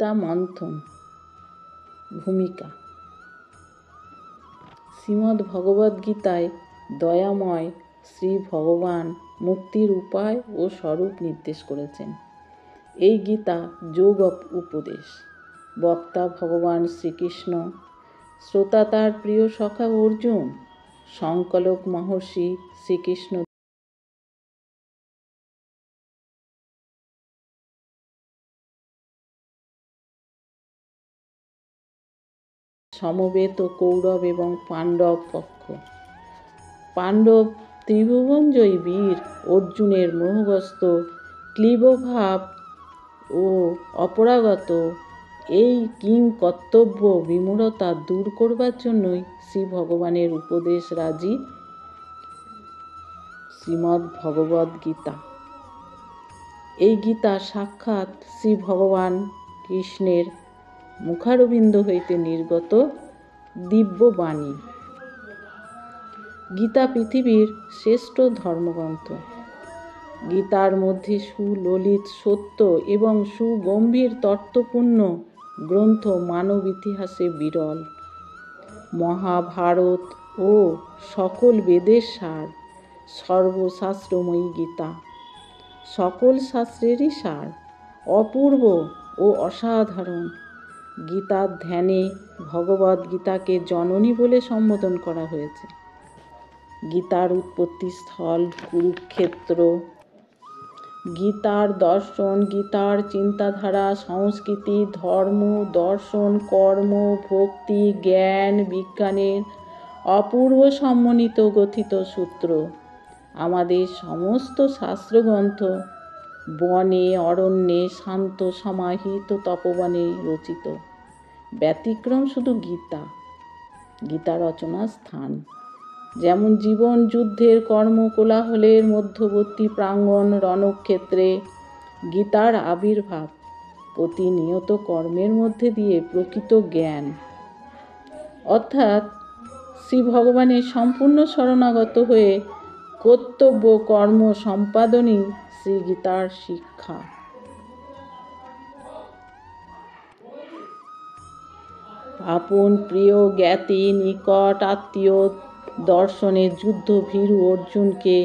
গীতা মন্থন। ভূমিকা। শ্রীমদ্ ভগবদ্গীতায় দয়াময় শ্রী ভগবান মুক্তির উপায় ও স্বরূপ নির্দেশ করেছেন। এই গীতা যোগ উপদেশ। বক্তা ভগবান শ্রীকৃষ্ণ, শ্রোতা তার প্রিয় সখা অর্জুন। সংকলক মহর্ষি শ্রীকৃষ্ণ সমবেত কৌরব এবং পাণ্ডব পক্ষ। পাণ্ডব ত্রিভুবনজয়ী বীর অর্জুনের মোহগ্রস্ত ক্লীবভাব ও অপরাগত এই কিংকর্তব্য বিমূঢ়তা দূর করবার জন্যই শ্রী ভগবানের উপদেশ রাজি শ্রীমদ্ ভগবদ্ গীতা। এই গীতা সাক্ষাৎ শ্রী ভগবান কৃষ্ণের মুখারবিন্দ হইতে নির্গত দিব্যবাণী। গীতা পৃথিবীর শ্রেষ্ঠ ধর্মগ্রন্থ। গীতার মধ্যে সুললিত সত্য এবং সুগম্ভীর তত্ত্বপূর্ণ গ্রন্থ মানব ইতিহাসে বিরল। মহাভারত ও সকল বেদের সার, সর্বশাস্ত্রময়ী গীতা সকল শাস্ত্রেরই সার, অপূর্ব ও অসাধারণ। গীতার ধ্যানে ভগবদ্গীতাকে জননী বলে সম্বোধন করা হয়েছে। গীতার উৎপত্তিস্থল কুরুক্ষেত্র। গীতার দর্শন, গীতার চিন্তাধারা, সংস্কৃতি, ধর্ম, দর্শন, কর্ম, ভক্তি, জ্ঞান, বিজ্ঞানের অপূর্ব সমন্বিত গঠিত সূত্র। আমাদের সমস্ত শাস্ত্রগ্রন্থ বনে অরণ্যে শান্ত সমাহিত তপবনে রচিত। ব্যতিক্রম শুধু গীতা। গীতা রচনার স্থান যেমন জীবন যুদ্ধের কর্মকোলাহলের মধ্যবর্তী প্রাঙ্গণ রণক্ষেত্রে, গীতার আবির্ভাব প্রতিনিয়ত কর্মের মধ্যে দিয়ে প্রকৃত জ্ঞান, অর্থাৎ শ্রী ভগবানের সম্পূর্ণ শরণাগত হয়ে কর্তব্য কর্ম সম্পাদনই শ্রী গীতার শিক্ষা। আপন প্রিয় জ্ঞাতি নিকট আত্মীয় দর্শনে যুদ্ধভীরু অর্জুনকে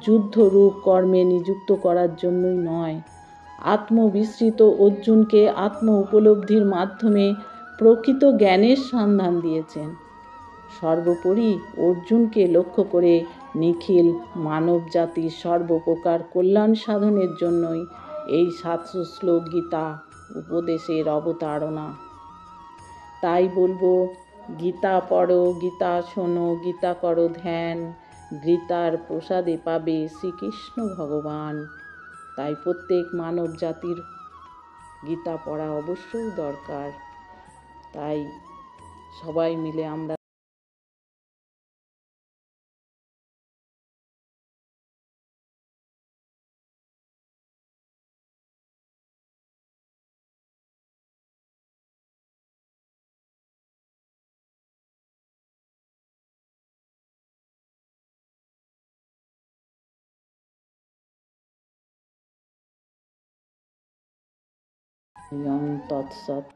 যুদ্ধরূপ কর্মে নিযুক্ত করার জন্যই নয়, আত্মবিস্মৃত অর্জুনকে আত্ম উপলব্ধির মাধ্যমে প্রকৃত জ্ঞানের সন্ধান দিয়েছেন। সর্বোপরি অর্জুনকে লক্ষ্য করে নিখিল মানব জাতির সর্বপ্রকার কল্যাণ সাধনের জন্যই এই 700 শ্লোক গীতা উপদেশের অবতারণা। তাই বলবো, গীতা পড়ো, গীতা শোনো, গীতা করো ধ্যান, গীতার প্রসাদে পাবে শ্রীকৃষ্ণ ভগবান। তাই প্রত্যেক মানব জাতির গীতা পড়া অবশ্যই দরকার। তাই সবাই মিলে আমরা তৎসৎ।